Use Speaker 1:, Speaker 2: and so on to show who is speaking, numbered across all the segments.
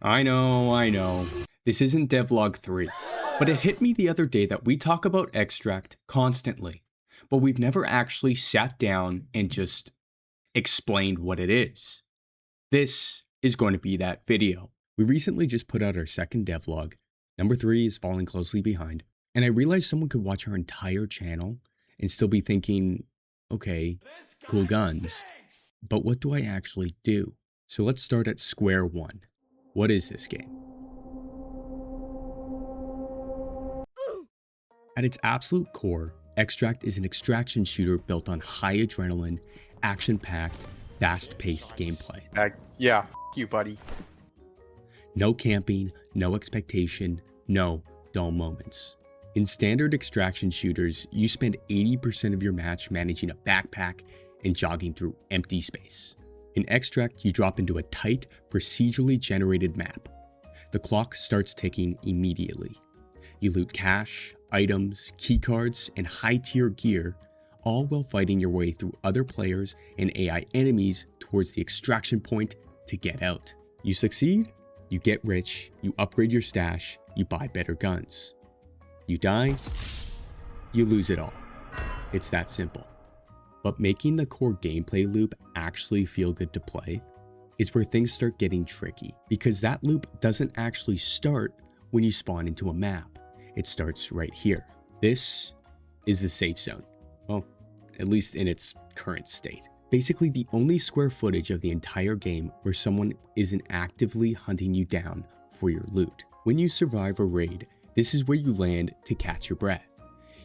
Speaker 1: I know. This isn't devlog 3, but it hit me the other day that we talk about extract constantly, but we've never actually sat down and just explained what it is. This is going to be that video. We recently just put out our second devlog. Number 3 is falling closely behind, and I realized someone could watch our entire channel and still be thinking, okay, cool guns, but what do I actually do? So let's start at square one. What is this game? At its absolute core, Extract is an extraction shooter built on high adrenaline, action-packed, fast-paced gameplay.
Speaker 2: Yeah, f you, buddy.
Speaker 1: No camping, no expectation, no dull moments. In standard extraction shooters, you spend 80% of your match managing a backpack and jogging through empty space. In Extract, you drop into a tight, procedurally generated map. The clock starts ticking immediately. You loot cash, items, keycards, and high-tier gear, all while fighting your way through other players and AI enemies towards the extraction point to get out. You succeed, you get rich, you upgrade your stash, you buy better guns. You die, you lose it all. It's that simple. But making the core gameplay loop actually feel good to play is where things start getting tricky, because that loop doesn't actually start when you spawn into a map. It starts right here. This is the safe zone. Well, at least in its current state. Basically the only square footage of the entire game where someone isn't actively hunting you down for your loot. When you survive a raid, this is where you land to catch your breath.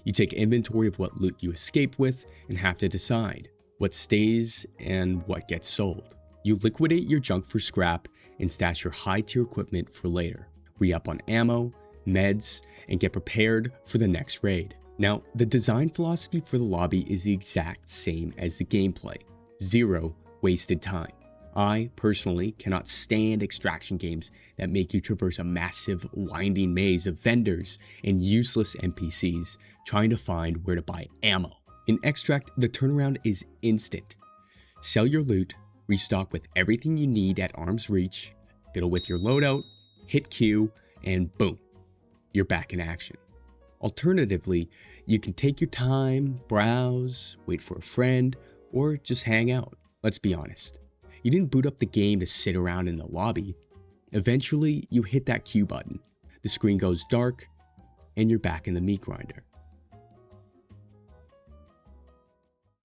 Speaker 1: You take inventory of what loot you escape with and have to decide what stays and what gets sold. You liquidate your junk for scrap and stash your high tier equipment for later. Re-up on ammo, meds, and get prepared for the next raid. Now, the design philosophy for the lobby is the exact same as the gameplay. Zero wasted time. I, personally, cannot stand extraction games that make you traverse a massive, winding maze of vendors and useless NPCs trying to find where to buy ammo. In Extract, the turnaround is instant. Sell your loot, restock with everything you need at arm's reach, fiddle with your loadout, hit Q, and boom, you're back in action. Alternatively, you can take your time, browse, wait for a friend, or just hang out. Let's be honest. You didn't boot up the game to sit around in the lobby. Eventually, you hit that Q button, the screen goes dark, and you're back in the meat grinder.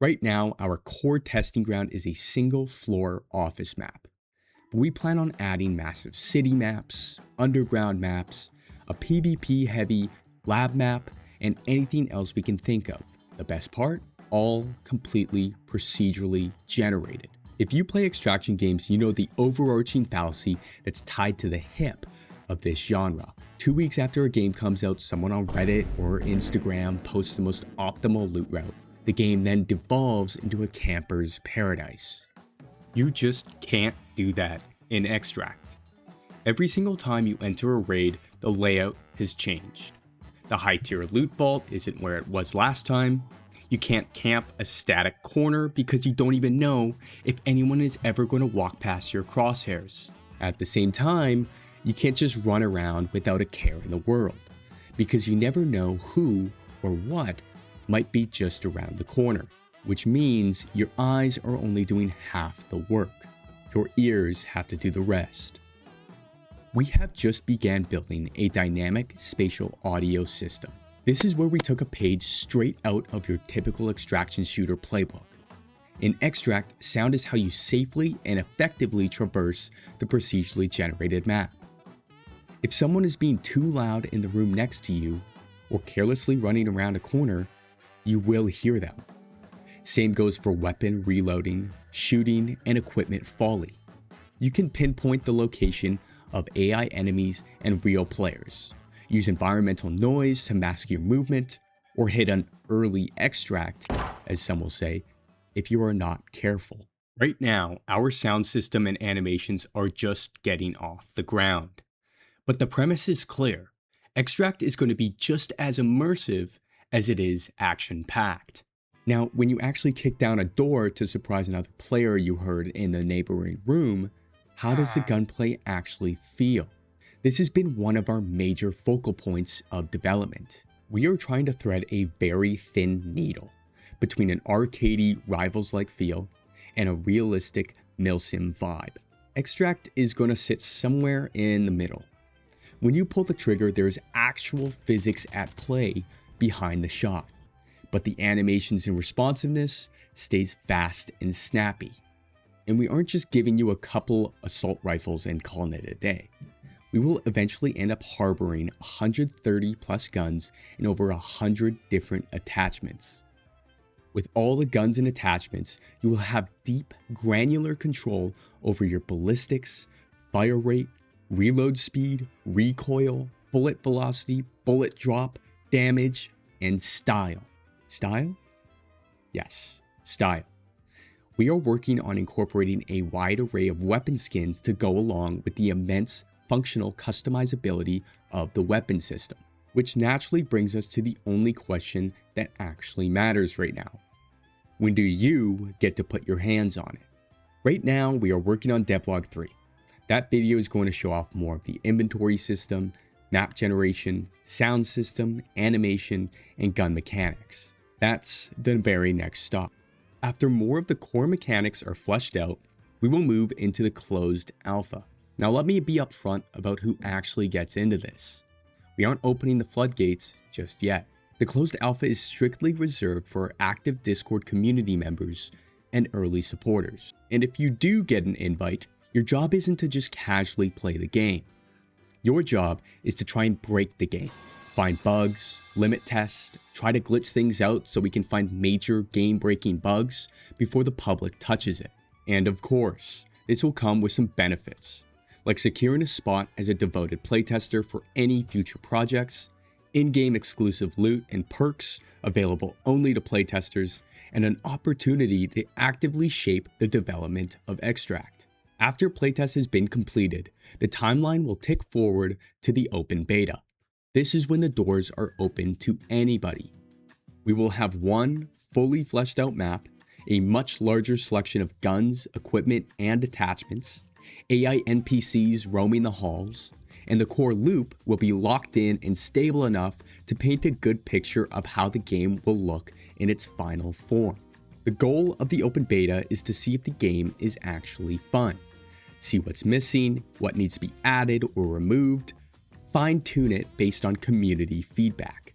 Speaker 1: Right now, our core testing ground is a single floor office map. But we plan on adding massive city maps, underground maps, a PvP heavy lab map, and anything else we can think of. The best part? All completely procedurally generated. If you play extraction games, you know the overarching fallacy that's tied to the hip of this genre. 2 weeks after a game comes out, someone on Reddit or Instagram posts the most optimal loot route. The game then devolves into a camper's paradise. You just can't do that in Extract. Every single time you enter a raid, the layout has changed. The high tier loot vault isn't where it was last time. You can't camp a static corner because you don't even know if anyone is ever going to walk past your crosshairs. At the same time, you can't just run around without a care in the world, because you never know who or what might be just around the corner, which means your eyes are only doing half the work. Your ears have to do the rest. We have just began building a dynamic spatial audio system. This is where we took a page straight out of your typical extraction shooter playbook. In Extract, sound is how you safely and effectively traverse the procedurally generated map. If someone is being too loud in the room next to you, or carelessly running around a corner, you will hear them. Same goes for weapon reloading, shooting, and equipment folly. You can pinpoint the location of AI enemies and real players, use environmental noise to mask your movement, or hit an early extract, as some will say, if you are not careful. Right now, our sound system and animations are just getting off the ground. But the premise is clear. Extract is going to be just as immersive as it is action-packed. Now, when you actually kick down a door to surprise another player you heard in the neighboring room, how does the gunplay actually feel? This has been one of our major focal points of development. We are trying to thread a very thin needle between an arcadey Rivals-like feel and a realistic milsim vibe. Extract is going to sit somewhere in the middle. When you pull the trigger, there is actual physics at play behind the shot, but the animations and responsiveness stays fast and snappy. And we aren't just giving you a couple assault rifles and calling it a day. We will eventually end up harboring 130 plus guns and over 100 different attachments. With all the guns and attachments, you will have deep, granular control over your ballistics, fire rate, reload speed, recoil, bullet velocity, bullet drop, damage, and style. Style? Yes, style. We are working on incorporating a wide array of weapon skins to go along with the immense functional customizability of the weapon system, which naturally brings us to the only question that actually matters right now. When do you get to put your hands on it? Right now, we are working on Devlog 3. That video is going to show off more of the inventory system, map generation, sound system, animation, and gun mechanics. That's the very next stop. After more of the core mechanics are fleshed out, we will move into the closed alpha. Now let me be upfront about who actually gets into this. We aren't opening the floodgates just yet. The closed alpha is strictly reserved for active Discord community members and early supporters. And if you do get an invite, your job isn't to just casually play the game. Your job is to try and break the game. Find bugs, limit test, try to glitch things out so we can find major game-breaking bugs before the public touches it. And of course, this will come with some benefits, like securing a spot as a devoted playtester for any future projects, in-game exclusive loot and perks available only to playtesters, and an opportunity to actively shape the development of Extract. After playtest has been completed, the timeline will tick forward to the open beta. This is when the doors are open to anybody. We will have one fully fleshed out map, a much larger selection of guns, equipment, and attachments, AI NPCs roaming the halls, and the core loop will be locked in and stable enough to paint a good picture of how the game will look in its final form. The goal of the open beta is to see if the game is actually fun, see what's missing, what needs to be added or removed, fine-tune it based on community feedback.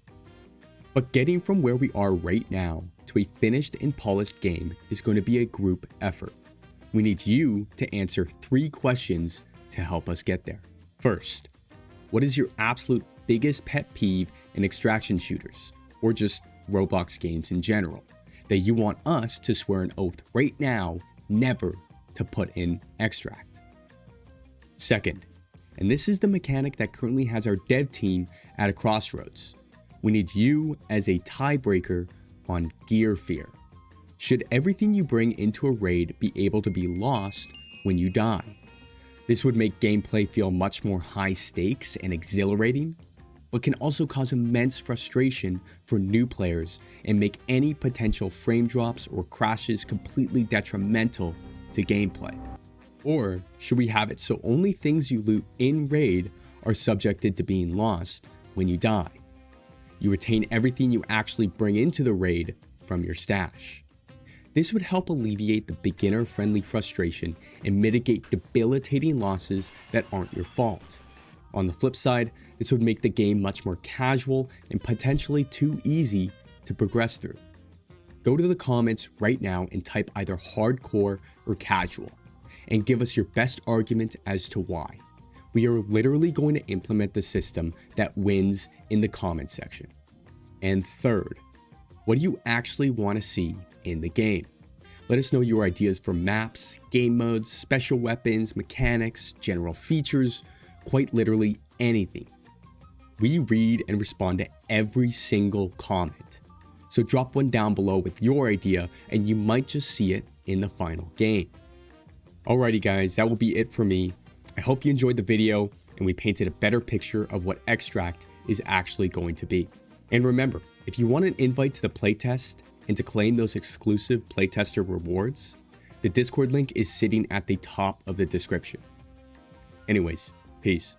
Speaker 1: But getting from where we are right now to a finished and polished game is going to be a group effort. We need you to answer 3 questions to help us get there. First, what is your absolute biggest pet peeve in extraction shooters, or just Roblox games in general, that you want us to swear an oath right now never to put in Extract? Second, and this is the mechanic that currently has our dev team at a crossroads, we need you as a tiebreaker on gear fear. Should everything you bring into a raid be able to be lost when you die? This would make gameplay feel much more high stakes and exhilarating, but can also cause immense frustration for new players and make any potential frame drops or crashes completely detrimental to gameplay. Or should we have it so only things you loot in raid are subjected to being lost when you die? You retain everything you actually bring into the raid from your stash. This would help alleviate the beginner-friendly frustration and mitigate debilitating losses that aren't your fault. On the flip side, this would make the game much more casual and potentially too easy to progress through. Go to the comments right now and type either hardcore or casual, and give us your best argument as to why. We are literally going to implement the system that wins in the comment section. And third, what do you actually want to see in the game? Let us know your ideas for maps, game modes, special weapons, mechanics, general features, quite literally anything. We read and respond to every single comment, so drop one down below with your idea and you might just see it in the final game. Alrighty guys, that will be it for me. I hope you enjoyed the video and we painted a better picture of what Extract is actually going to be. And remember, if you want an invite to the playtest and to claim those exclusive playtester rewards, the Discord link is sitting at the top of the description. Anyways, peace.